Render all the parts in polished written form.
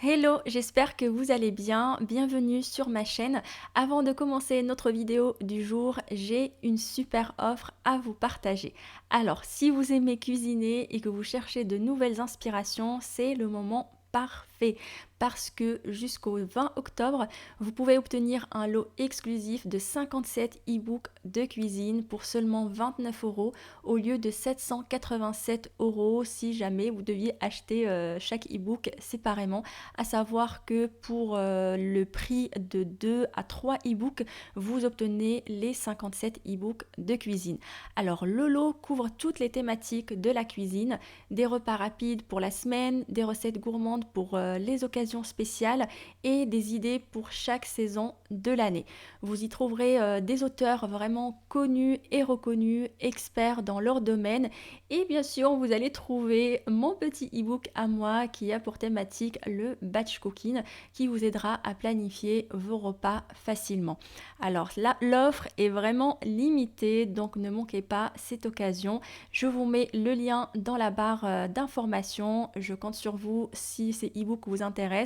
Hello, j'espère que vous allez bien. Bienvenue sur ma chaîne. Avant de commencer notre vidéo du jour, j'ai une super offre à vous partager. Alors, si vous aimez cuisiner et que vous cherchez de nouvelles inspirations, c'est le moment parfait parce que jusqu'au 20 octobre, vous pouvez obtenir un lot exclusif de 57 e-books de cuisine pour seulement 29 euros au lieu de 787 euros si jamais vous deviez acheter chaque e-book séparément. À savoir que pour le prix de 2 à 3 e-books, vous obtenez les 57 e-books de cuisine. Alors le lot couvre toutes les thématiques de la cuisine, des repas rapides pour la semaine, des recettes gourmandes pour les occasions spéciales et des idées pour chaque saison de l'année. Vous y trouverez des auteurs vraiment connus et reconnus, experts dans leur domaine, et bien sûr vous allez trouver mon petit e-book à moi qui a pour thématique le batch cooking qui vous aidera à planifier vos repas facilement. Alors là, l'offre est vraiment limitée, donc ne manquez pas cette occasion. Je vous mets le lien dans la barre d'informations. Je compte sur vous, si ces e-books vous intéressent,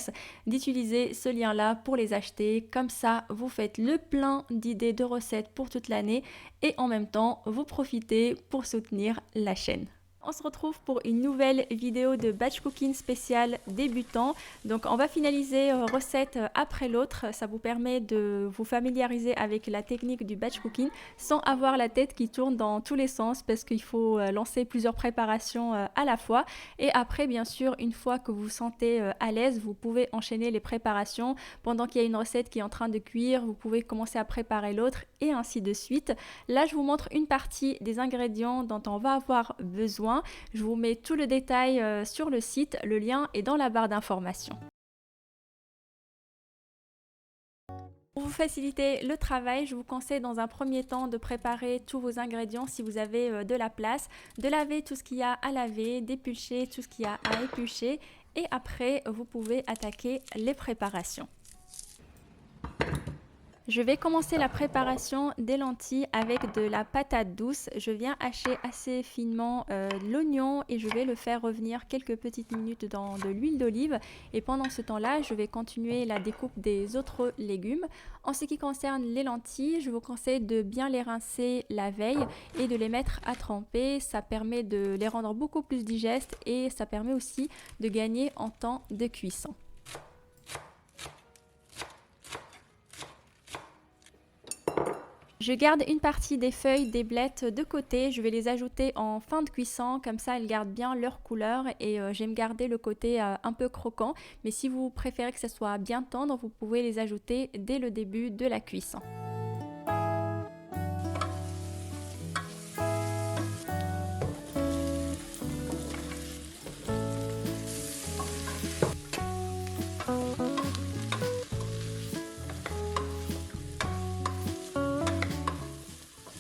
d'utiliser ce lien-là pour les acheter. Comme ça, vous faites le plein d'idées de recettes pour toute l'année et en même temps, vous profitez pour soutenir la chaîne. On se retrouve pour une nouvelle vidéo de batch cooking spécial débutant. Donc on va finaliser recette après l'autre. Ça vous permet de vous familiariser avec la technique du batch cooking sans avoir la tête qui tourne dans tous les sens parce qu'il faut lancer plusieurs préparations à la fois. Et après, bien sûr, une fois que vous vous sentez à l'aise, vous pouvez enchaîner les préparations. Pendant qu'il y a une recette qui est en train de cuire, vous pouvez commencer à préparer l'autre et ainsi de suite. Là, je vous montre une partie des ingrédients dont on va avoir besoin. Je vous mets tout le détail sur le site, le lien est dans la barre d'informations. Pour vous faciliter le travail, je vous conseille dans un premier temps de préparer tous vos ingrédients si vous avez de la place, de laver tout ce qu'il y a à laver, d'éplucher tout ce qu'il y a à éplucher et après vous pouvez attaquer les préparations. Je vais commencer la préparation des lentilles avec de la patate douce. Je viens hacher assez finement l'oignon et je vais le faire revenir quelques petites minutes dans de l'huile d'olive. Et pendant ce temps-là, je vais continuer la découpe des autres légumes. En ce qui concerne les lentilles, je vous conseille de bien les rincer la veille et de les mettre à tremper. Ça permet de les rendre beaucoup plus digestes et ça permet aussi de gagner en temps de cuisson. Je garde une partie des feuilles des blettes de côté, je vais les ajouter en fin de cuisson, comme ça elles gardent bien leur couleur et j'aime garder le côté un peu croquant, mais si vous préférez que ça soit bien tendre, vous pouvez les ajouter dès le début de la cuisson.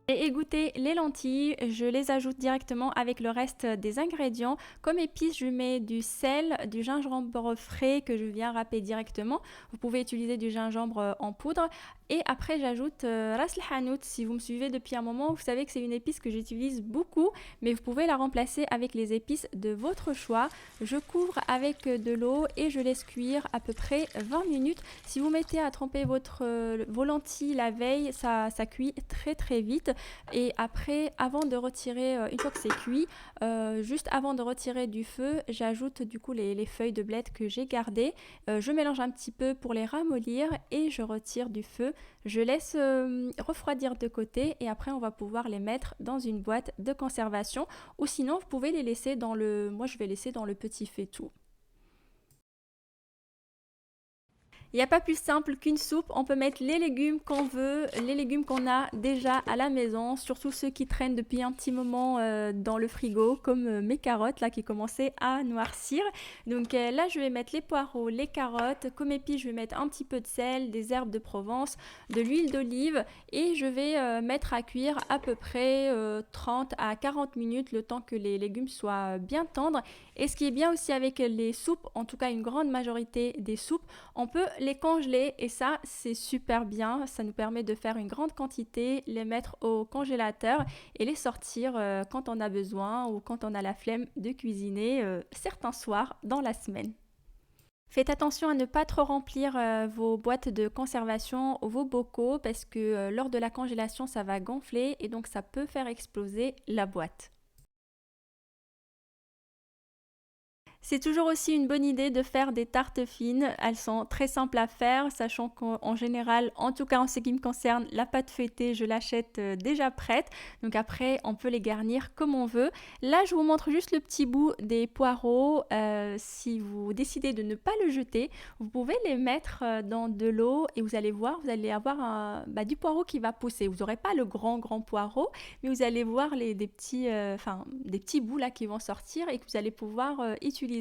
J'ai égoutté les lentilles, je les ajoute directement avec le reste des ingrédients. Comme épices, je mets du sel, du gingembre frais que je viens râper directement. Vous pouvez utiliser du gingembre en poudre. Et après, j'ajoute ras el hanout. Si vous me suivez depuis un moment, vous savez que c'est une épice que j'utilise beaucoup, mais vous pouvez la remplacer avec les épices de votre choix. Je couvre avec de l'eau et je laisse cuire à peu près 20 minutes. Si vous mettez à tremper vos lentilles la veille, ça cuit très vite. Et après, avant de retirer, une fois que c'est cuit, juste avant de retirer du feu, j'ajoute du coup les feuilles de blettes que j'ai gardées. Je mélange un petit peu pour les ramollir et je retire du feu. Je laisse refroidir de côté et après on va pouvoir les mettre dans une boîte de conservation ou sinon vous pouvez les laisser dans le... Moi je vais laisser dans le petit faitout. Il n'y a pas plus simple qu'une soupe, on peut mettre les légumes qu'on veut, les légumes qu'on a déjà à la maison, surtout ceux qui traînent depuis un petit moment dans le frigo, comme mes carottes là qui commençaient à noircir. Donc là je vais mettre les poireaux, les carottes, comme épices je vais mettre un petit peu de sel, des herbes de Provence, de l'huile d'olive et je vais mettre à cuire à peu près 30 à 40 minutes le temps que les légumes soient bien tendres. Et ce qui est bien aussi avec les soupes, en tout cas une grande majorité des soupes, on peut les congeler et ça c'est super bien, ça nous permet de faire une grande quantité, les mettre au congélateur et les sortir quand on a besoin ou quand on a la flemme de cuisiner certains soirs dans la semaine. Faites attention à ne pas trop remplir vos boîtes de conservation ou vos bocaux parce que lors de la congélation, ça va gonfler et donc ça peut faire exploser la boîte. C'est toujours aussi une bonne idée de faire des tartes fines. Elles sont très simples à faire, sachant qu'en général, en tout cas en ce qui me concerne, la pâte feuilletée, je l'achète déjà prête. Donc après, on peut les garnir comme on veut. Là, je vous montre juste le petit bout des poireaux. Si vous décidez de ne pas le jeter, vous pouvez les mettre dans de l'eau et vous allez voir, vous allez avoir du poireau qui va pousser. Vous n'aurez pas le grand poireau, mais vous allez voir des petits bouts là qui vont sortir et que vous allez pouvoir utiliser,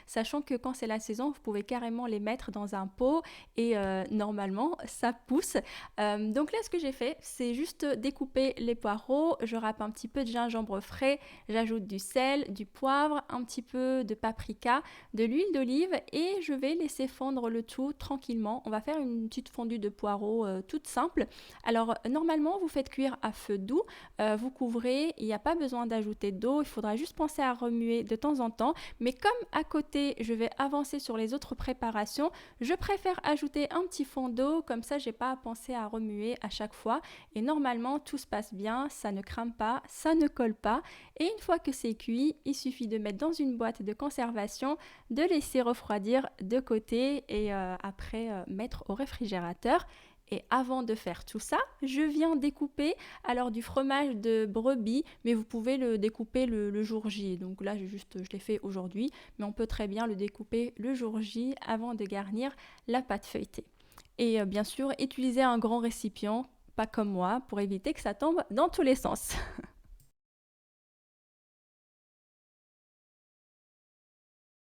sachant que quand c'est la saison, vous pouvez carrément les mettre dans un pot et normalement ça pousse. Donc là, ce que j'ai fait, c'est juste découper les poireaux, je râpe un petit peu de gingembre frais, j'ajoute du sel, du poivre, un petit peu de paprika, de l'huile d'olive et je vais laisser fondre le tout tranquillement. On va faire une petite fondue de poireaux toute simple. Alors normalement, vous faites cuire à feu doux, vous couvrez, il n'y a pas besoin d'ajouter d'eau, il faudra juste penser à remuer de temps en temps. Mais comme à côté, je vais avancer sur les autres préparations, je préfère ajouter un petit fond d'eau, comme ça, j'ai pas à penser à remuer à chaque fois. Et normalement, tout se passe bien, ça ne crame pas, ça ne colle pas. Et une fois que c'est cuit, il suffit de mettre dans une boîte de conservation, de laisser refroidir de côté et après mettre au réfrigérateur. Et avant de faire tout ça, je viens découper alors du fromage de brebis, mais vous pouvez le découper le jour J. Donc là, je l'ai fait aujourd'hui, mais on peut très bien le découper le jour J avant de garnir la pâte feuilletée. Et bien sûr, utiliser un grand récipient, pas comme moi, pour éviter que ça tombe dans tous les sens.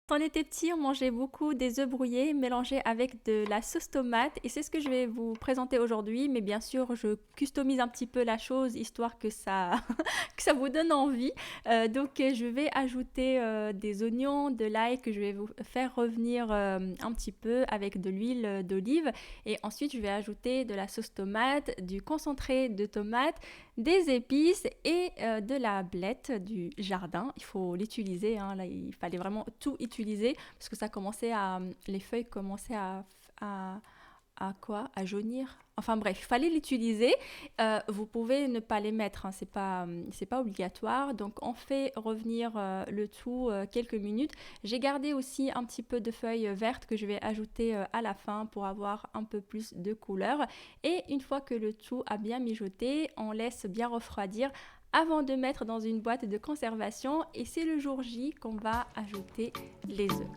Quand on était petit, on mangeait beaucoup des œufs brouillés mélangés avec de la sauce tomate et c'est ce que je vais vous présenter aujourd'hui. Mais bien sûr, je customise un petit peu la chose histoire que ça, que ça vous donne envie. Je vais ajouter des oignons, de l'ail que je vais vous faire revenir un petit peu avec de l'huile d'olive. Et ensuite, je vais ajouter de la sauce tomate, du concentré de tomate, des épices et de la blette du jardin. Il faut l'utiliser, hein. Là, il fallait vraiment tout utiliser parce que les feuilles commençaient à quoi? À jaunir. Enfin bref, il fallait l'utiliser. Vous pouvez ne pas les mettre, hein, c'est pas obligatoire. Donc on fait revenir le tout quelques minutes. J'ai gardé aussi un petit peu de feuilles vertes que je vais ajouter à la fin pour avoir un peu plus de couleur. Et une fois que le tout a bien mijoté, on laisse bien refroidir avant de mettre dans une boîte de conservation. Et c'est le jour J qu'on va ajouter les œufs.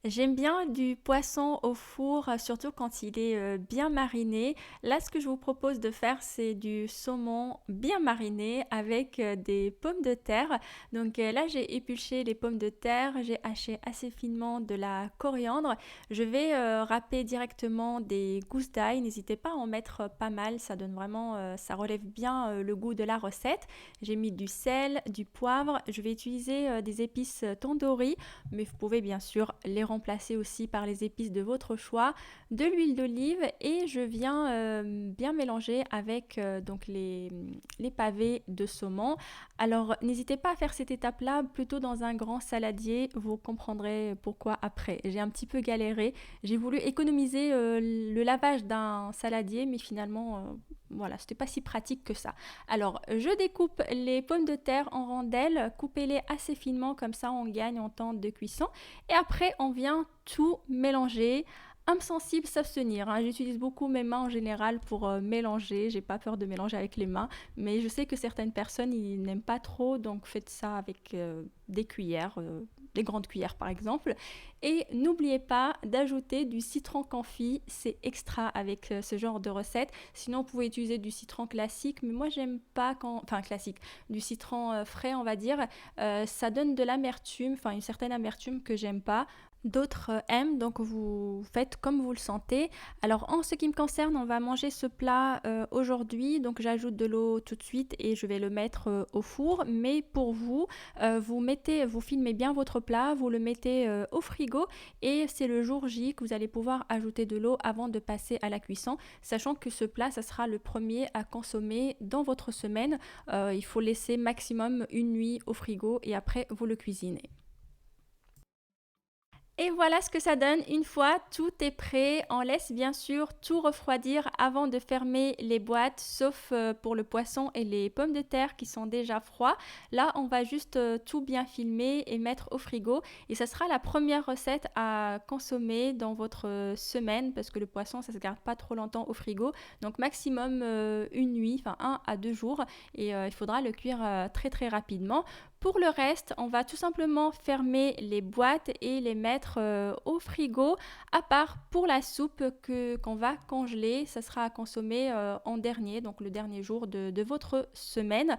J'aime bien du poisson au four, surtout quand il est bien mariné. Là, ce que je vous propose de faire, c'est du saumon bien mariné avec des pommes de terre. Donc là, j'ai épluché les pommes de terre, j'ai haché assez finement de la coriandre. Je vais râper directement des gousses d'ail. N'hésitez pas à en mettre pas mal, ça donne vraiment, ça relève bien le goût de la recette. J'ai mis du sel, du poivre. Je vais utiliser des épices tandoori, mais vous pouvez bien sûr les remplacer aussi par les épices de votre choix, de l'huile d'olive et je viens bien mélanger avec les pavés de saumon. Alors n'hésitez pas à faire cette étape-là plutôt dans un grand saladier, vous comprendrez pourquoi après. J'ai un petit peu galéré, j'ai voulu économiser le lavage d'un saladier mais finalement voilà, c'était pas si pratique que ça. Alors, je découpe les pommes de terre en rondelles, coupez-les assez finement, comme ça on gagne en temps de cuisson. Et après, on vient tout mélanger. Âme sensible, s'abstenir, hein. J'utilise beaucoup mes mains en général pour mélanger. J'ai pas peur de mélanger avec les mains, mais je sais que certaines personnes ils n'aiment pas trop, donc faites ça avec des cuillères, des grandes cuillères par exemple. Et n'oubliez pas d'ajouter du citron confit, c'est extra avec ce genre de recette. Sinon, vous pouvez utiliser du citron classique, mais moi j'aime pas enfin classique, du citron frais on va dire. Ça donne de l'amertume, enfin une certaine amertume que j'aime pas. D'autres aiment, donc vous faites comme vous le sentez. Alors en ce qui me concerne, on va manger ce plat aujourd'hui, donc j'ajoute de l'eau tout de suite et je vais le mettre au four. Mais pour vous, vous filmez bien votre plat, vous le mettez au frigo et c'est le jour J que vous allez pouvoir ajouter de l'eau avant de passer à la cuisson, sachant que ce plat, ça sera le premier à consommer dans votre semaine. Il faut laisser maximum une nuit au frigo et après vous le cuisinez. Et voilà ce que ça donne une fois tout est prêt. On laisse bien sûr tout refroidir avant de fermer les boîtes, sauf pour le poisson et les pommes de terre qui sont déjà froids. Là, on va juste tout bien filmer et mettre au frigo. Et ça sera la première recette à consommer dans votre semaine parce que le poisson, ça se garde pas trop longtemps au frigo. Donc maximum une nuit, enfin 1 à 2 jours. Et il faudra le cuire très très rapidement. Pour le reste, on va tout simplement fermer les boîtes et les mettre au frigo, à part pour la soupe qu'on va congeler. Ça sera à consommer en dernier, donc le dernier jour de votre semaine.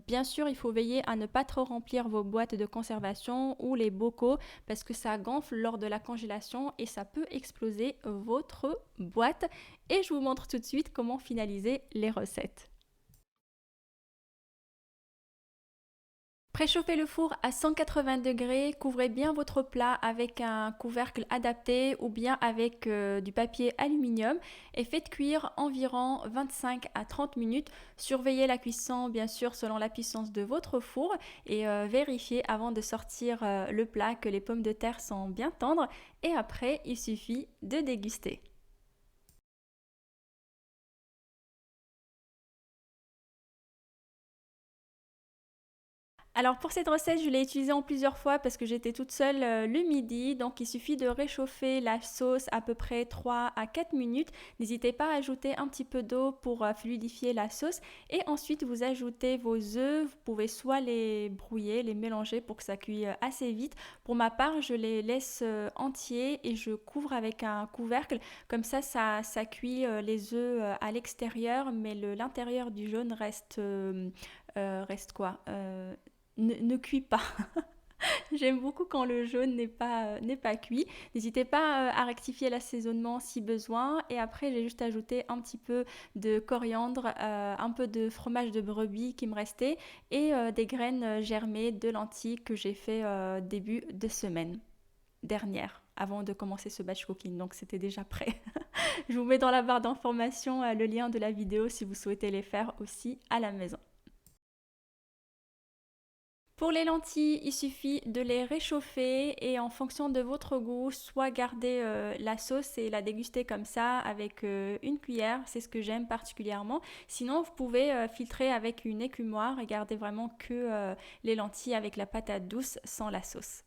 Bien sûr, il faut veiller à ne pas trop remplir vos boîtes de conservation ou les bocaux parce que ça gonfle lors de la congélation et ça peut exploser votre boîte. Et je vous montre tout de suite comment finaliser les recettes. Préchauffez le four à 180 degrés, couvrez bien votre plat avec un couvercle adapté ou bien avec du papier aluminium et faites cuire environ 25 à 30 minutes. Surveillez la cuisson bien sûr selon la puissance de votre four et vérifiez avant de sortir le plat que les pommes de terre sont bien tendres et après il suffit de déguster. Alors pour cette recette, je l'ai utilisée en plusieurs fois parce que j'étais toute seule le midi. Donc il suffit de réchauffer la sauce à peu près 3 à 4 minutes. N'hésitez pas à ajouter un petit peu d'eau pour fluidifier la sauce. Et ensuite vous ajoutez vos œufs. Vous pouvez soit les brouiller, les mélanger pour que ça cuise assez vite. Pour ma part, je les laisse entiers et je couvre avec un couvercle. Comme ça cuit les œufs à l'extérieur, mais l'intérieur du jaune reste quoi ne cuit pas. J'aime beaucoup quand le jaune n'est pas cuit. N'hésitez pas à rectifier l'assaisonnement si besoin. Et après, j'ai juste ajouté un petit peu de coriandre, un peu de fromage de brebis qui me restait et des graines germées de lentilles que j'ai fait début de semaine dernière avant de commencer ce batch cooking. Donc c'était déjà prêt. Je vous mets dans la barre d'informations le lien de la vidéo si vous souhaitez les faire aussi à la maison. Pour les lentilles, il suffit de les réchauffer et en fonction de votre goût, soit garder la sauce et la déguster comme ça avec une cuillère, c'est ce que j'aime particulièrement. Sinon, vous pouvez filtrer avec une écumoire et garder vraiment que les lentilles avec la patate douce sans la sauce.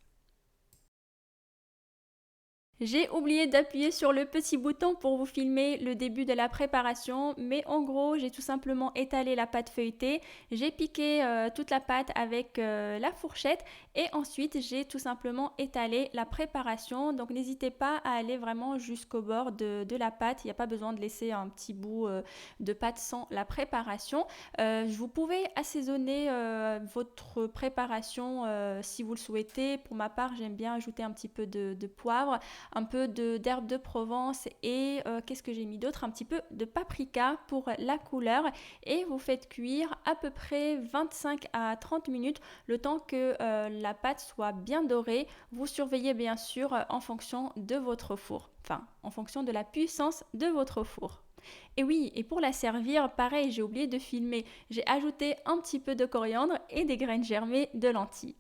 J'ai oublié d'appuyer sur le petit bouton pour vous filmer le début de la préparation, mais en gros, j'ai tout simplement étalé la pâte feuilletée, j'ai piqué toute la pâte avec la fourchette et ensuite j'ai tout simplement étalé la préparation. Donc n'hésitez pas à aller vraiment jusqu'au bord de la pâte, il n'y a pas besoin de laisser un petit bout de pâte sans la préparation. Vous pouvez assaisonner votre préparation si vous le souhaitez. Pour ma part, j'aime bien ajouter un petit peu de poivre, un peu d'herbe de Provence et qu'est-ce que j'ai mis d'autre, un petit peu de paprika pour la couleur et vous faites cuire à peu près 25 à 30 minutes le temps que la pâte soit bien dorée. Vous surveillez bien sûr en fonction de votre four, enfin en fonction de la puissance de votre four. Et oui, et pour la servir, pareil, j'ai oublié de filmer, j'ai ajouté un petit peu de coriandre et des graines germées de lentilles.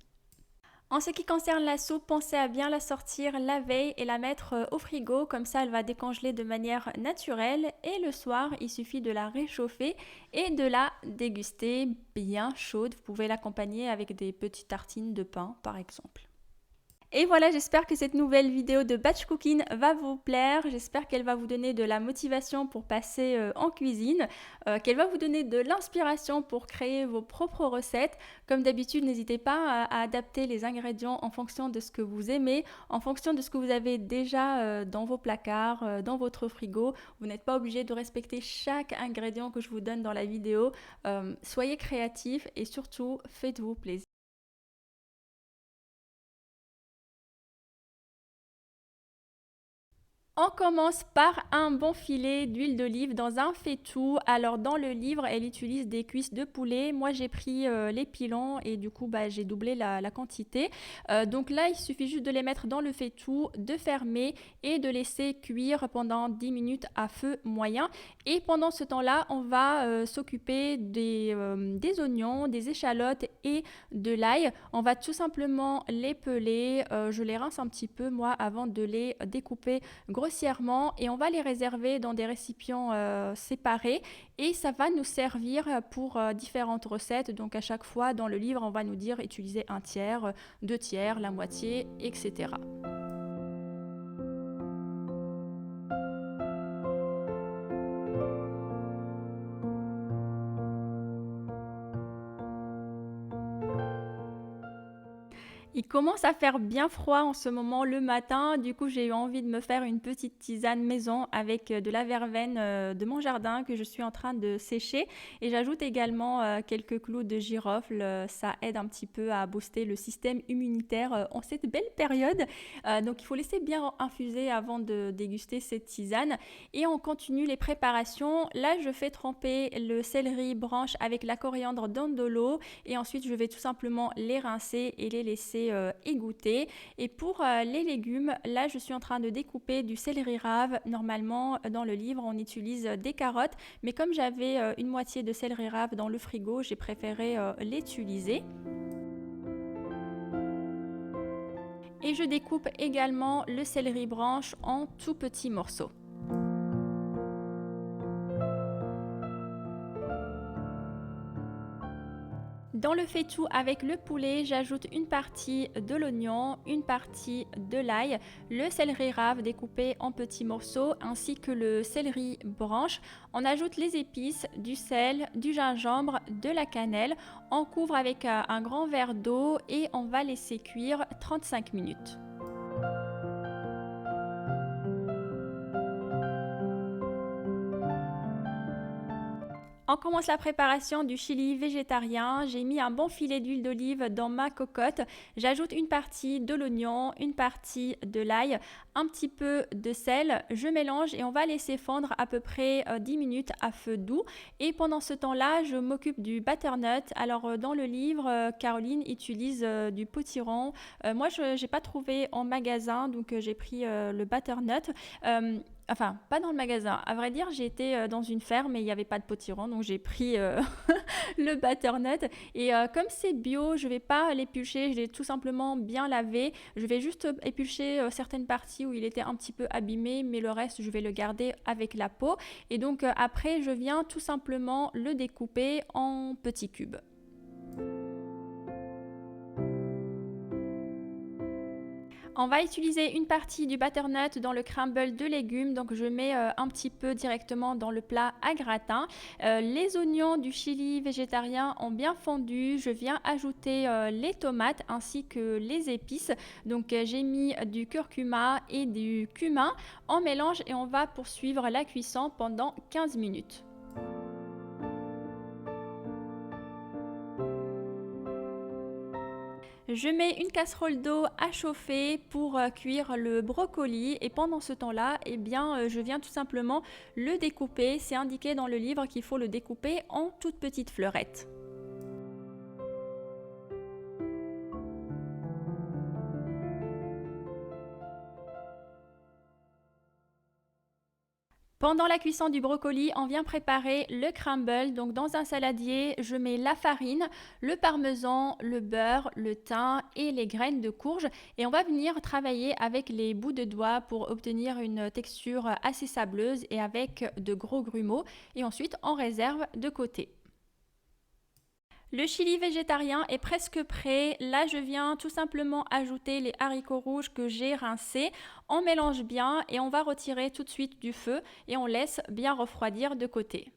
En ce qui concerne la soupe, pensez à bien la sortir la veille et la mettre au frigo, comme ça elle va décongeler de manière naturelle et le soir il suffit de la réchauffer et de la déguster bien chaude. Vous pouvez l'accompagner avec des petites tartines de pain par exemple. Et voilà, j'espère que cette nouvelle vidéo de batch cooking va vous plaire. J'espère qu'elle va vous donner de la motivation pour passer en cuisine, qu'elle va vous donner de l'inspiration pour créer vos propres recettes. Comme d'habitude, n'hésitez pas à adapter les ingrédients en fonction de ce que vous aimez, en fonction de ce que vous avez déjà dans vos placards, dans votre frigo. Vous n'êtes pas obligé de respecter chaque ingrédient que je vous donne dans la vidéo. Soyez créatifs et surtout, faites-vous plaisir. On commence par un bon filet d'huile d'olive dans un faitout. Alors dans le livre, elle utilise des cuisses de poulet. Moi j'ai pris les pilons et du coup j'ai doublé la quantité. Donc là il suffit juste de les mettre dans le faitout, de fermer et de laisser cuire pendant 10 minutes à feu moyen. Et pendant ce temps-là, on va s'occuper des oignons, des échalotes et de l'ail. On va tout simplement les peler. Je les rince un petit peu moi avant de les découper grossièrement et on va les réserver dans des récipients séparés et ça va nous servir pour différentes recettes. Donc à chaque fois dans le livre, on va nous dire utiliser un tiers, deux tiers, la moitié, etc. Il commence à faire bien froid en ce moment le matin, du coup j'ai eu envie de me faire une petite tisane maison avec de la verveine de mon jardin que je suis en train de sécher et j'ajoute également quelques clous de girofle, ça aide un petit peu à booster le système immunitaire en cette belle période. Donc il faut laisser bien infuser avant de déguster cette tisane et on continue les préparations. Là je fais tremper le céleri branche avec la coriandre dans de l'eau et ensuite je vais tout simplement les rincer et les laisser égoutter. Et pour les légumes, là je suis en train de découper du céleri rave. Normalement dans le livre on utilise des carottes, mais comme j'avais une moitié de céleri rave dans le frigo, j'ai préféré l'utiliser. Et je découpe également le céleri branche en tout petits morceaux. Dans le faitout avec le poulet, j'ajoute une partie de l'oignon, une partie de l'ail, le céleri rave découpé en petits morceaux ainsi que le céleri branche. On ajoute les épices, du sel, du gingembre, de la cannelle. On couvre avec un grand verre d'eau et on va laisser cuire 35 minutes. On commence la préparation du chili végétarien. J'ai mis un bon filet d'huile d'olive dans ma cocotte. J'ajoute une partie de l'oignon, une partie de l'ail, un petit peu de sel. Je mélange et on va laisser fondre à peu près 10 minutes à feu doux. Et pendant ce temps-là, je m'occupe du butternut. Alors dans le livre, Caroline utilise du potiron. Moi, je n'ai pas trouvé en magasin, donc j'ai pris le butternut. Enfin, pas dans le magasin. À vrai dire, j'ai été dans une ferme et il n'y avait pas de potiron, donc j'ai pris le butternut. Et comme c'est bio, je ne vais pas l'éplucher, je l'ai tout simplement bien lavé. Je vais juste éplucher certaines parties où il était un petit peu abîmé, mais le reste, je vais le garder avec la peau. Et donc après, je viens tout simplement le découper en petits cubes. On va utiliser une partie du butternut dans le crumble de légumes, donc je mets un petit peu directement dans le plat à gratin. Les oignons du chili végétarien ont bien fondu, je viens ajouter les tomates ainsi que les épices. Donc j'ai mis du curcuma et du cumin. On mélange et on va poursuivre la cuisson pendant 15 minutes. Je mets une casserole d'eau à chauffer pour cuire le brocoli et pendant ce temps-là, eh bien, je viens tout simplement le découper. C'est indiqué dans le livre qu'il faut le découper en toutes petites fleurettes. Pendant la cuisson du brocoli, on vient préparer le crumble. Donc dans un saladier, je mets la farine, le parmesan, le beurre, le thym et les graines de courge. Et on va venir travailler avec les bouts de doigts pour obtenir une texture assez sableuse et avec de gros grumeaux. Et ensuite, on réserve de côté. Le chili végétarien est presque prêt. Là, je viens tout simplement ajouter les haricots rouges que j'ai rincés. On mélange bien et on va retirer tout de suite du feu et on laisse bien refroidir de côté.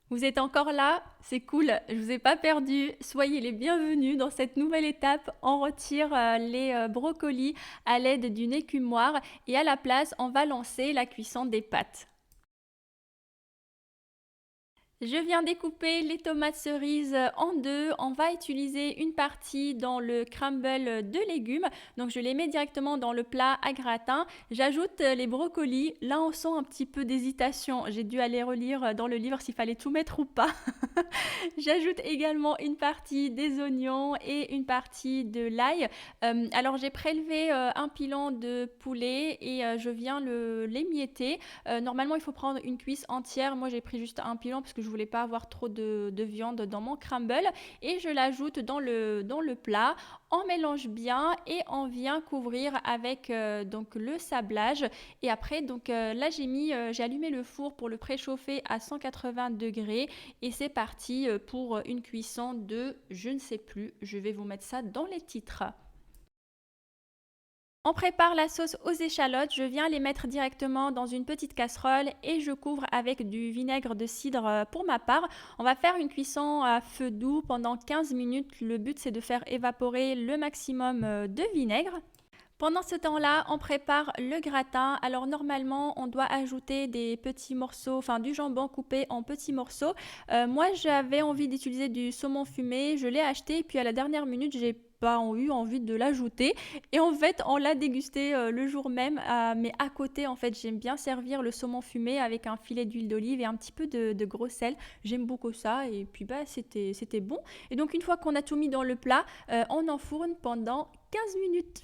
Vous êtes encore là? C'est cool, je vous ai pas perdu. Soyez les bienvenus dans cette nouvelle étape. On retire les brocolis à l'aide d'une écumoire et à la place, on va lancer la cuisson des pâtes. Je viens découper les tomates cerises en deux. On va utiliser une partie dans le crumble de légumes. Donc je les mets directement dans le plat à gratin. J'ajoute les brocolis. Là on sent un petit peu d'hésitation. J'ai dû aller relire dans le livre s'il fallait tout mettre ou pas. J'ajoute également une partie des oignons et une partie de l'ail. Alors j'ai prélevé un pilon de poulet et je viens l'émietter. Normalement, il faut prendre une cuisse entière. Moi, j'ai pris juste un pilon parce que je voulais pas avoir trop de viande dans mon crumble. Et je l'ajoute dans le plat. On mélange bien et on vient couvrir avec donc le sablage. Et après, donc là, j'ai allumé le four pour le préchauffer à 180 degrés. Et c'est parti pour une cuisson de, je ne sais plus, je vais vous mettre ça dans les titres. On prépare la sauce aux échalotes, je viens les mettre directement dans une petite casserole et je couvre avec du vinaigre de cidre pour ma part. On va faire une cuisson à feu doux pendant 15 minutes. Le but c'est de faire évaporer le maximum de vinaigre. Pendant ce temps-là, on prépare le gratin. Alors normalement, on doit ajouter des petits morceaux, enfin du jambon coupé en petits morceaux. Moi, j'avais envie d'utiliser du saumon fumé. Je l'ai acheté, puis à la dernière minute, j'ai pas eu envie de l'ajouter. Et en fait, on l'a dégusté le jour même. Mais à côté, en fait, j'aime bien servir le saumon fumé avec un filet d'huile d'olive et un petit peu de gros sel. J'aime beaucoup ça. Et puis, bah, c'était bon. Et donc, une fois qu'on a tout mis dans le plat, on enfourne pendant 15 minutes.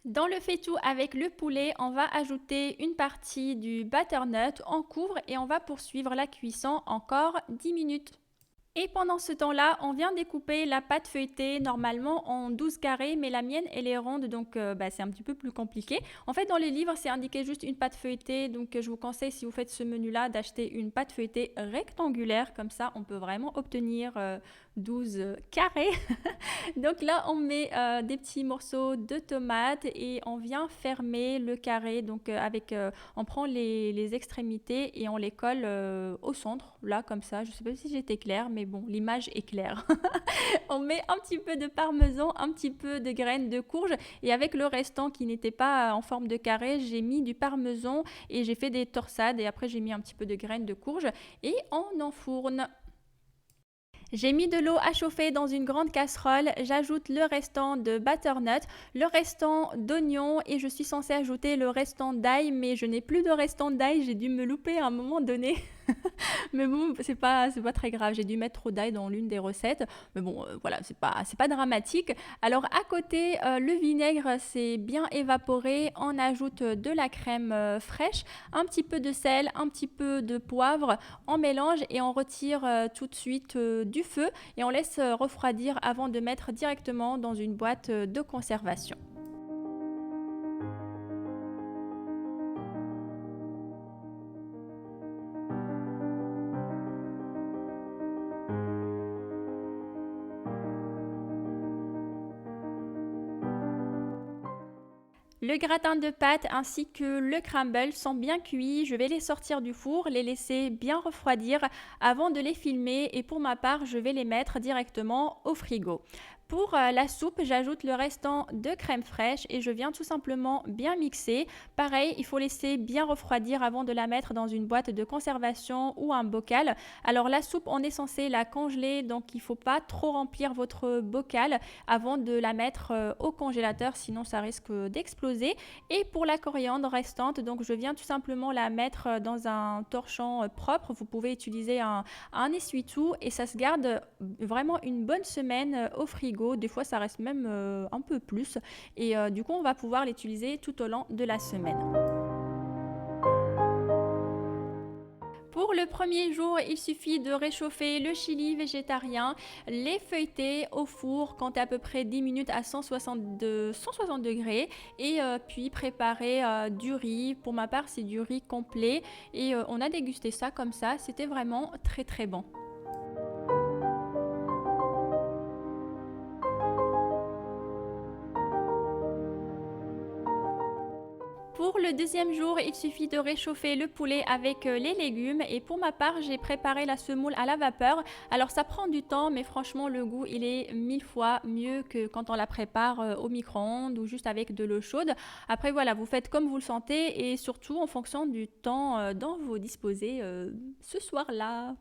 Dans le faitout avec le poulet, on va ajouter une partie du butternut, on couvre et on va poursuivre la cuisson encore 10 minutes. Et pendant ce temps-là, on vient découper la pâte feuilletée normalement en 12 carrés, mais la mienne elle est ronde donc bah, c'est un petit peu plus compliqué. En fait, dans les livres, c'est indiqué juste une pâte feuilletée, donc je vous conseille si vous faites ce menu-là d'acheter une pâte feuilletée rectangulaire, comme ça on peut vraiment obtenir 12 carrés. Donc là, on met des petits morceaux de tomates et on vient fermer le carré. Donc on prend les extrémités et on les colle au centre, là comme ça. Je ne sais pas si j'étais claire, mais bon, l'image est claire. On met un petit peu de parmesan, un petit peu de graines de courge et avec le restant qui n'était pas en forme de carré, j'ai mis du parmesan et j'ai fait des torsades et après j'ai mis un petit peu de graines de courge et on enfourne. J'ai mis de l'eau à chauffer dans une grande casserole, j'ajoute le restant de butternut, le restant d'oignon et je suis censée ajouter le restant d'ail, mais je n'ai plus de restant d'ail, j'ai dû me louper à un moment donné. Mais bon, c'est pas très grave. J'ai dû mettre trop d'ail dans l'une des recettes. Mais bon, voilà, c'est pas dramatique. Alors, à côté, le vinaigre s'est bien évaporé. On ajoute de la crème fraîche, un petit peu de sel, un petit peu de poivre. On mélange et on retire tout de suite du feu et on laisse refroidir avant de mettre directement dans une boîte de conservation. Le gratin de pâte ainsi que le crumble sont bien cuits. Je vais les sortir du four, les laisser bien refroidir avant de les filmer et pour ma part, je vais les mettre directement au frigo. Pour la soupe, j'ajoute le restant de crème fraîche et je viens tout simplement bien mixer. Pareil, il faut laisser bien refroidir avant de la mettre dans une boîte de conservation ou un bocal. Alors la soupe, on est censé la congeler, donc il ne faut pas trop remplir votre bocal avant de la mettre au congélateur, sinon ça risque d'exploser. Et pour la coriandre restante, donc je viens tout simplement la mettre dans un torchon propre. Vous pouvez utiliser un essuie-tout et ça se garde vraiment une bonne semaine au frigo. Des fois, ça reste même un peu plus. Et du coup, on va pouvoir l'utiliser tout au long de la semaine. Pour le premier jour, il suffit de réchauffer le chili végétarien, les feuilleter au four, compter à peu près 10 minutes à 160 degrés et puis préparer du riz. Pour ma part, c'est du riz complet et on a dégusté ça comme ça, c'était vraiment très très bon. Pour le deuxième jour, il suffit de réchauffer le poulet avec les légumes et pour ma part, j'ai préparé la semoule à la vapeur. Alors ça prend du temps, mais franchement, le goût, il est 1000 fois mieux que quand on la prépare au micro-ondes ou juste avec de l'eau chaude. Après, voilà, vous faites comme vous le sentez et surtout en fonction du temps dont vous disposez ce soir-là.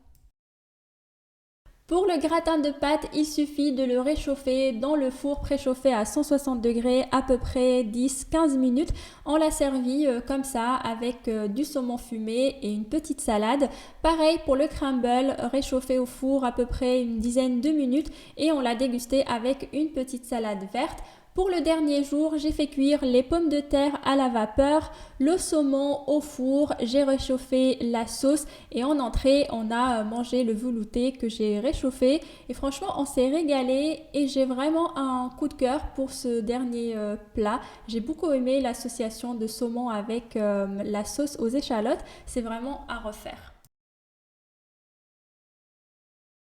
Pour le gratin de pâte, il suffit de le réchauffer dans le four préchauffé à 160 degrés à peu près 10-15 minutes. On l'a servi comme ça avec du saumon fumé et une petite salade. Pareil pour le crumble, réchauffé au four à peu près une dizaine de minutes et on l'a dégusté avec une petite salade verte. Pour le dernier jour, j'ai fait cuire les pommes de terre à la vapeur, le saumon au four, j'ai réchauffé la sauce et en entrée, on a mangé le velouté que j'ai réchauffé et franchement, on s'est régalé et j'ai vraiment un coup de cœur pour ce dernier plat. J'ai beaucoup aimé l'association de saumon avec la sauce aux échalotes, c'est vraiment à refaire.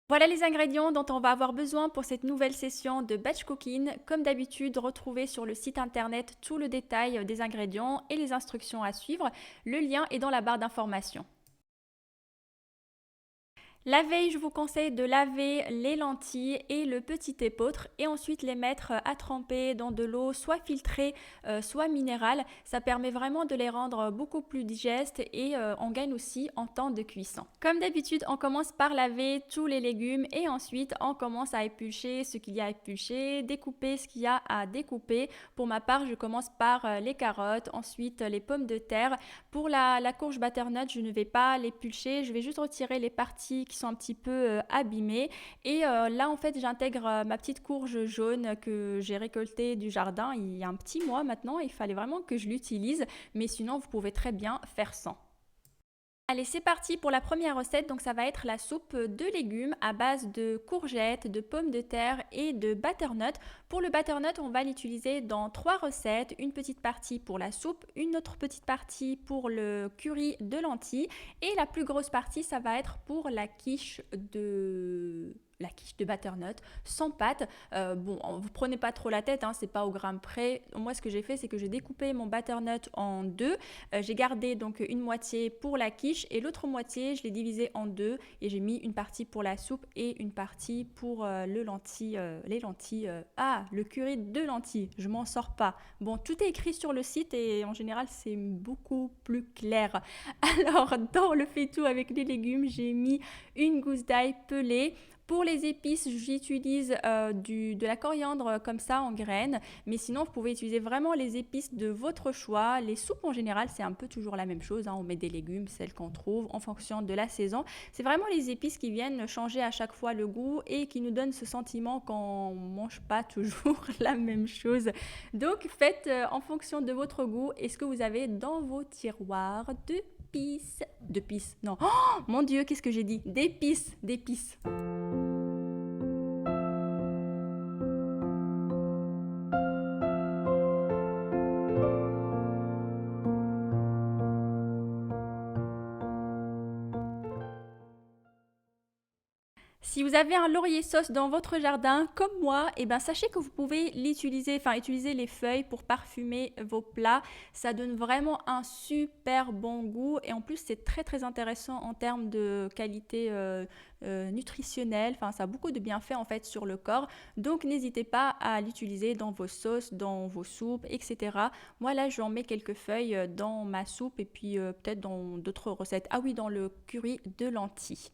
Voilà les ingrédients dont on va avoir besoin pour cette nouvelle session de batch cooking. Comme d'habitude, retrouvez sur le site internet tout le détail des ingrédients et les instructions à suivre. Le lien est dans la barre d'information. La veille, je vous conseille de laver les lentilles et le petit épeautre et ensuite les mettre à tremper dans de l'eau soit filtrée, soit minérale. Ça permet vraiment de les rendre beaucoup plus digestes et on gagne aussi en temps de cuisson. Comme d'habitude, on commence par laver tous les légumes et ensuite on commence à éplucher ce qu'il y a à éplucher, découper ce qu'il y a à découper. Pour ma part, je commence par les carottes, ensuite les pommes de terre. Pour la courge butternut, je ne vais pas l'éplucher, je vais juste retirer les parties qui sont un petit peu abîmées. Et là, en fait, j'intègre ma petite courge jaune que j'ai récoltée du jardin il y a un petit mois maintenant. Il fallait vraiment que je l'utilise, mais sinon, vous pouvez très bien faire sans. Allez, c'est parti pour la première recette. Donc, ça va être la soupe de légumes à base de courgettes, de pommes de terre et de butternut. Pour le butternut, on va l'utiliser dans 3 recettes. Une petite partie pour la soupe, une autre petite partie pour le curry de lentilles et la plus grosse partie, ça va être pour la quiche de butternut sans pâte. Bon, vous prenez pas trop la tête, hein, c'est pas au gramme près. Moi, ce que j'ai fait, c'est que j'ai découpé mon butternut en deux. J'ai gardé donc une moitié pour la quiche et l'autre moitié, je l'ai divisée en deux et j'ai mis une partie pour la soupe et une partie pour les lentilles. Le curry de lentilles, je m'en sors pas. Bon, tout est écrit sur le site et en général, c'est beaucoup plus clair. Alors, dans le faitout avec les légumes, j'ai mis une gousse d'ail pelée. Pour les épices, j'utilise de la coriandre comme ça en graines, mais sinon vous pouvez utiliser vraiment les épices de votre choix. Les soupes en général, c'est un peu toujours la même chose, hein. On met des légumes, celles qu'on trouve en fonction de la saison. C'est vraiment les épices qui viennent changer à chaque fois le goût et qui nous donnent ce sentiment qu'on ne mange pas toujours la même chose. Donc faites en fonction de votre goût et ce que vous avez dans vos tiroirs d'épices. Non, oh, mon Dieu, qu'est-ce que j'ai dit? D'épices. Si vous avez un laurier sauce dans votre jardin, comme moi, eh ben, sachez que vous pouvez utiliser les feuilles pour parfumer vos plats. Ça donne vraiment un super bon goût et en plus c'est très très intéressant en termes de qualité nutritionnelle. Enfin, ça a beaucoup de bienfaits en fait sur le corps. Donc n'hésitez pas à l'utiliser dans vos sauces, dans vos soupes, etc. Moi là, j'en mets quelques feuilles dans ma soupe et puis peut-être dans d'autres recettes. Ah oui, dans le curry de lentilles.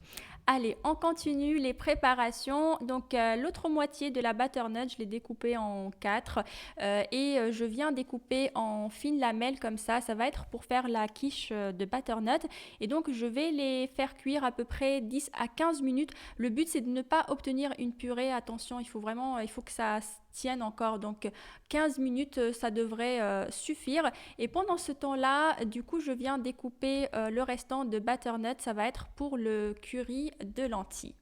Allez, on continue les préparations. Donc, l'autre moitié de la butternut, je l'ai découpée en 4 et je viens découper en fines lamelles comme ça. Ça va être pour faire la quiche de butternut. Et donc, je vais les faire cuire à peu près 10 à 15 minutes. Le but, c'est de ne pas obtenir une purée. Attention, il faut que ça tienne encore. Donc, 15 minutes, ça devrait suffire. Et pendant ce temps-là, du coup, je viens découper le restant de butternut. Ça va être pour le curry de lentilles.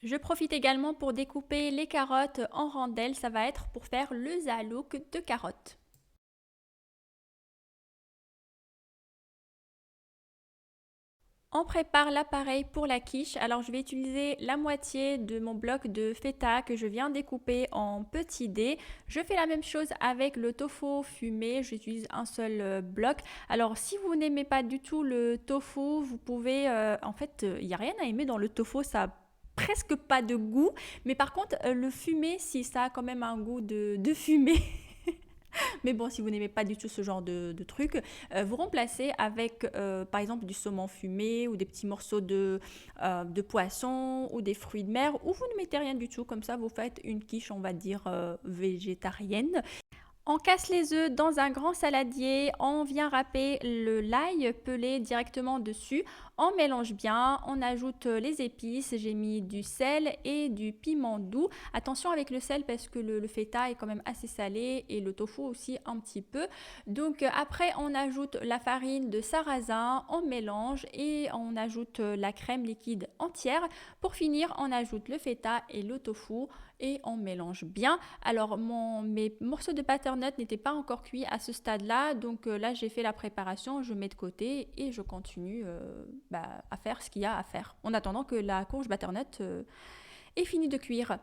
Je profite également pour découper les carottes en rondelles. Ça va être pour faire le zalouk de carottes. On prépare l'appareil pour la quiche. Alors je vais utiliser la moitié de mon bloc de feta que je viens découper en petits dés. Je fais la même chose avec le tofu fumé. J'utilise un seul bloc. Alors si vous n'aimez pas du tout le tofu, vous pouvez... en fait, il n'y a rien à aimer dans le tofu. Ça a presque pas de goût. Mais par contre, le fumé, si ça a quand même un goût de fumée. Mais bon, si vous n'aimez pas du tout ce genre de truc, vous remplacez avec par exemple du saumon fumé ou des petits morceaux de poisson ou des fruits de mer, ou vous ne mettez rien du tout, comme ça vous faites une quiche, on va dire, végétarienne. On casse les œufs dans un grand saladier, on vient râper l'ail pelé directement dessus, on mélange bien, on ajoute les épices, j'ai mis du sel et du piment doux. Attention avec le sel parce que le feta est quand même assez salé et le tofu aussi un petit peu. Donc après on ajoute la farine de sarrasin, on mélange et on ajoute la crème liquide entière. Pour finir, on ajoute le feta et le tofu et on mélange bien. Alors mes morceaux de butternut n'étaient pas encore cuits à ce stade-là, donc là j'ai fait la préparation, je mets de côté et je continue à faire ce qu'il y a à faire. En attendant que la courge butternut ait fini de cuire.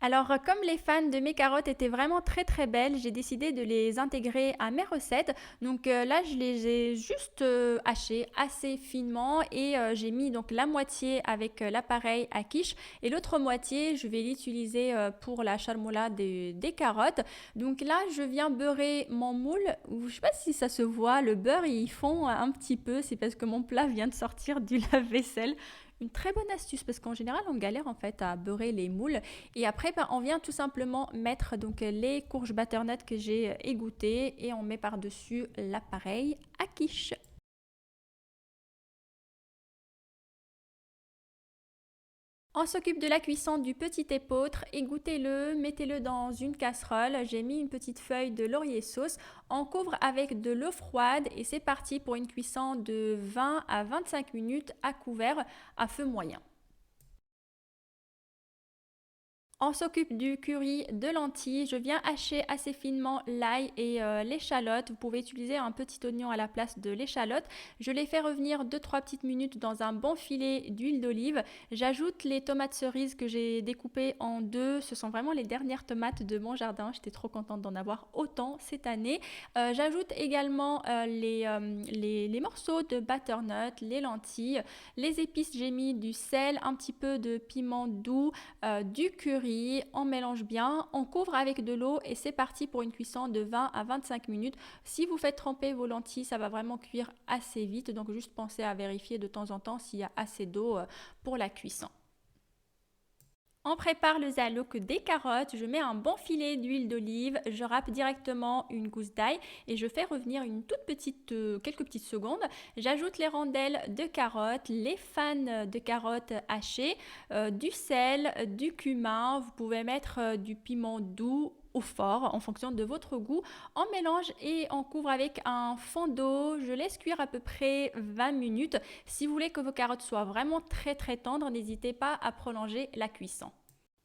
Alors, comme les fans de mes carottes étaient vraiment très très belles, j'ai décidé de les intégrer à mes recettes. Donc là, je les ai juste hachées assez finement et j'ai mis donc la moitié avec l'appareil à quiche et l'autre moitié, je vais l'utiliser pour la charmoula des carottes. Donc là, je viens beurrer mon moule. Je ne sais pas si ça se voit, le beurre il fond un petit peu, c'est parce que mon plat vient de sortir du lave-vaisselle. Une très bonne astuce parce qu'en général on galère en fait à beurrer les moules et après on vient tout simplement mettre donc les courges butternut que j'ai égouttées et on met par-dessus l'appareil à quiche. On s'occupe de la cuisson du petit épeautre, égouttez-le, mettez-le dans une casserole. J'ai mis une petite feuille de laurier sauce. On couvre avec de l'eau froide et c'est parti pour une cuisson de 20 à 25 minutes à couvert à feu moyen. On s'occupe du curry de lentilles. Je viens hacher assez finement l'ail et l'échalote. Vous pouvez utiliser un petit oignon à la place de l'échalote. Je les fais revenir 2-3 petites minutes dans un bon filet d'huile d'olive. J'ajoute les tomates cerises que j'ai découpées en deux. Ce sont vraiment les dernières tomates de mon jardin. J'étais trop contente d'en avoir autant cette année. J'ajoute également les morceaux de butternut, les lentilles, les épices. J'ai mis du sel, un petit peu de piment doux, du curry, on mélange bien, on couvre avec de l'eau et c'est parti pour une cuisson de 20 à 25 minutes. Si vous faites tremper vos lentilles, ça va vraiment cuire assez vite, donc juste pensez à vérifier de temps en temps s'il y a assez d'eau pour la cuisson. On prépare le zalouk des carottes, je mets un bon filet d'huile d'olive, je râpe directement une gousse d'ail et je fais revenir une toute petite, quelques petites secondes. J'ajoute les rondelles de carottes, les fans de carottes hachées, du sel, du cumin, vous pouvez mettre du piment doux ou fort en fonction de votre goût. On mélange et on couvre avec un fond d'eau. Je laisse cuire à peu près 20 minutes. Si vous voulez que vos carottes soient vraiment très très tendres, n'hésitez pas à prolonger la cuisson.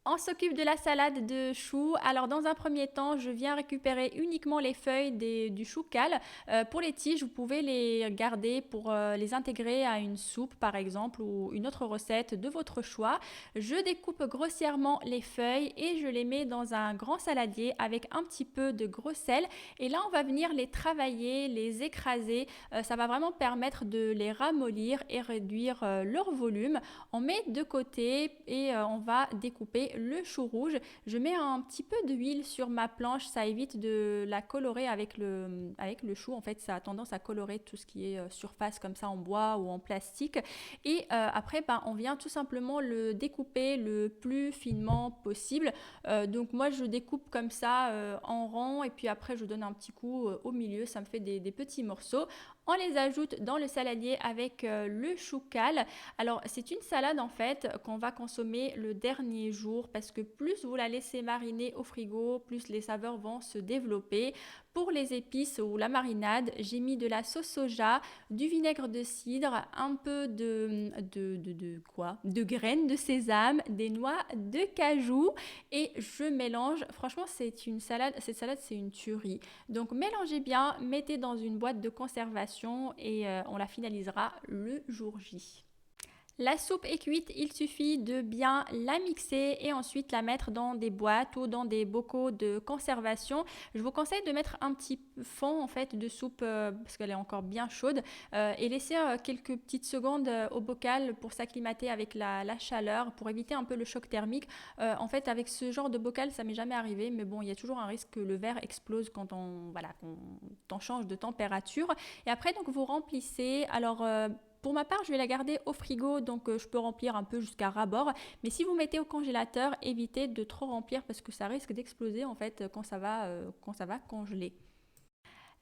On s'occupe de la salade de choux. Alors dans un premier temps, je viens récupérer uniquement les feuilles du chou cal. Pour les tiges, vous pouvez les garder pour les intégrer à une soupe par exemple ou une autre recette de votre choix. Je découpe grossièrement les feuilles et je les mets dans un grand saladier avec un petit peu de gros sel. Et là, on va venir les travailler, les écraser. Ça va vraiment permettre de les ramollir et réduire leur volume. On met de côté et on va découper le chou rouge. Je mets un petit peu d'huile sur ma planche, ça évite de la colorer avec le chou. En fait, ça a tendance à colorer tout ce qui est surface comme ça en bois ou en plastique. Et après, on vient tout simplement le découper le plus finement possible. Donc moi, je découpe comme ça en rond et puis après, je donne un petit coup au milieu. Ça me fait des petits morceaux. On les ajoute dans le saladier avec le chou cal. Alors, c'est une salade en fait qu'on va consommer le dernier jour parce que plus vous la laissez mariner au frigo, plus les saveurs vont se développer. Pour les épices ou la marinade, j'ai mis de la sauce soja, du vinaigre de cidre, un peu de quoi? De graines de sésame, des noix de cajou et je mélange. Franchement, c'est une salade. Cette salade, c'est une tuerie. Donc, mélangez bien, mettez dans une boîte de conservation et on la finalisera le jour J. La soupe est cuite, il suffit de bien la mixer et ensuite la mettre dans des boîtes ou dans des bocaux de conservation. Je vous conseille de mettre un petit fond en fait de soupe parce qu'elle est encore bien chaude et laisser quelques petites secondes au bocal pour s'acclimater avec la chaleur, pour éviter un peu le choc thermique. En fait, avec ce genre de bocal, ça m'est jamais arrivé, mais bon, il y a toujours un risque que le verre explose quand on change de température. Et après, donc, vous remplissez. Alors, pour ma part, je vais la garder au frigo, donc je peux remplir un peu jusqu'à ras-bord. Mais si vous mettez au congélateur, évitez de trop remplir parce que ça risque d'exploser en fait quand ça va congeler.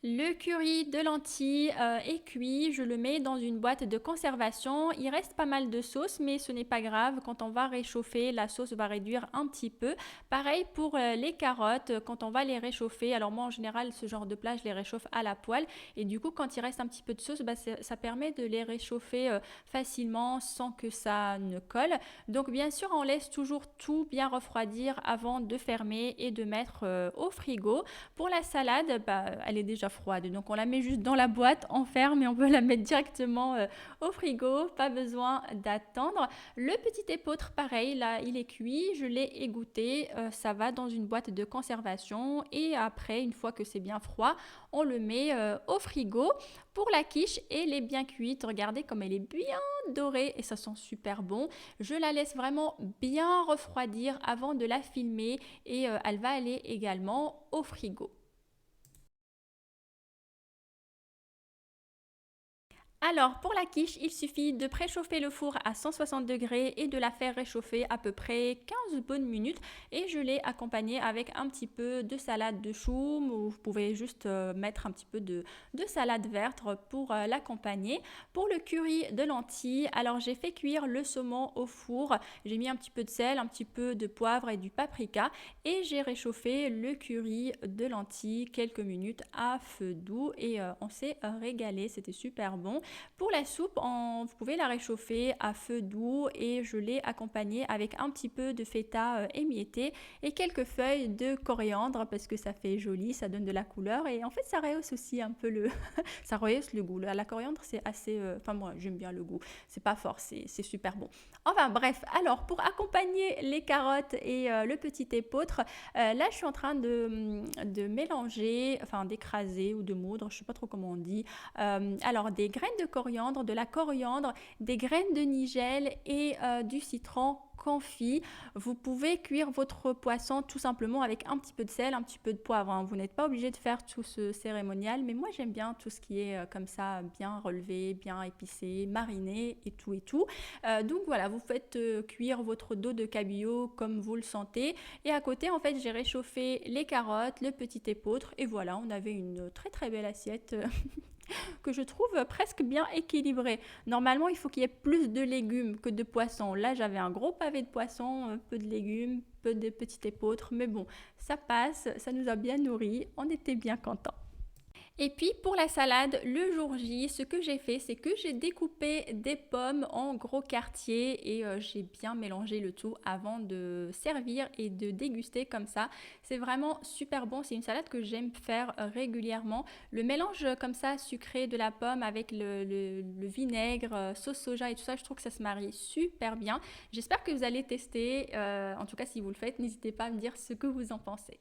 Le curry de lentilles est cuit, je le mets dans une boîte de conservation. Il reste pas mal de sauce, mais ce n'est pas grave. Quand on va réchauffer, la sauce va réduire un petit peu. Pareil pour les carottes, quand on va les réchauffer. Alors moi, en général, ce genre de plat, je les réchauffe à la poêle. Et du coup, quand il reste un petit peu de sauce, bah, ça permet de les réchauffer facilement sans que ça ne colle. Donc bien sûr, on laisse toujours tout bien refroidir avant de fermer et de mettre au frigo. Pour la salade, bah, elle est déjà froide, donc on la met juste dans la boîte, on ferme et on peut la mettre directement au frigo, pas besoin d'attendre. Le petit épeautre, pareil, là il est cuit, je l'ai égoutté, ça va dans une boîte de conservation et après, une fois que c'est bien froid, on le met au frigo. Pour la quiche, elle est bien cuite, regardez comme elle est bien dorée et ça sent super bon. Je la laisse vraiment bien refroidir avant de la filmer et elle va aller également au frigo. Alors, pour la quiche, il suffit de préchauffer le four à 160 degrés et de la faire réchauffer à peu près 15 bonnes minutes. Et je l'ai accompagnée avec un petit peu de salade de choux ou vous pouvez juste mettre un petit peu de salade verte pour l'accompagner. Pour le curry de lentilles, alors j'ai fait cuire le saumon au four. J'ai mis un petit peu de sel, un petit peu de poivre et du paprika. Et j'ai réchauffé le curry de lentilles quelques minutes à feu doux et on s'est régalé. C'était super bon. Pour la soupe, vous pouvez la réchauffer à feu doux et je l'ai accompagnée avec un petit peu de feta émietté et quelques feuilles de coriandre parce que ça fait joli, ça donne de la couleur et en fait ça rehausse aussi un peu ça rehausse le goût. La coriandre c'est assez, enfin moi j'aime bien le goût, c'est pas fort, c'est super bon. Enfin bref, alors pour accompagner les carottes et le petit épeautre, là je suis en train de mélanger, enfin d'écraser ou de moudre, je sais pas trop comment on dit. Alors des graines de coriandre, de la coriandre, des graines de nigel et du citron confit. Vous pouvez cuire votre poisson tout simplement avec un petit peu de sel, un petit peu de poivre, hein. Vous n'êtes pas obligé de faire tout ce cérémonial, mais moi j'aime bien tout ce qui est comme ça, bien relevé, bien épicé, mariné et tout et tout. Donc voilà, vous faites cuire votre dos de cabillaud comme vous le sentez. Et à côté, en fait, j'ai réchauffé les carottes, le petit épeautre et voilà, on avait une très très belle assiette que je trouve presque bien équilibré. Normalement, il faut qu'il y ait plus de légumes que de poissons. Là, j'avais un gros pavé de poissons, peu de légumes, peu de petits épeautres, mais bon, ça passe, ça nous a bien nourris, on était bien contents. Et puis pour la salade, le jour J, ce que j'ai fait, c'est que j'ai découpé des pommes en gros quartiers et j'ai bien mélangé le tout avant de servir et de déguster comme ça. C'est vraiment super bon, c'est une salade que j'aime faire régulièrement. Le mélange comme ça sucré de la pomme avec le vinaigre, sauce soja et tout ça, je trouve que ça se marie super bien. J'espère que vous allez tester, en tout cas si vous le faites, n'hésitez pas à me dire ce que vous en pensez.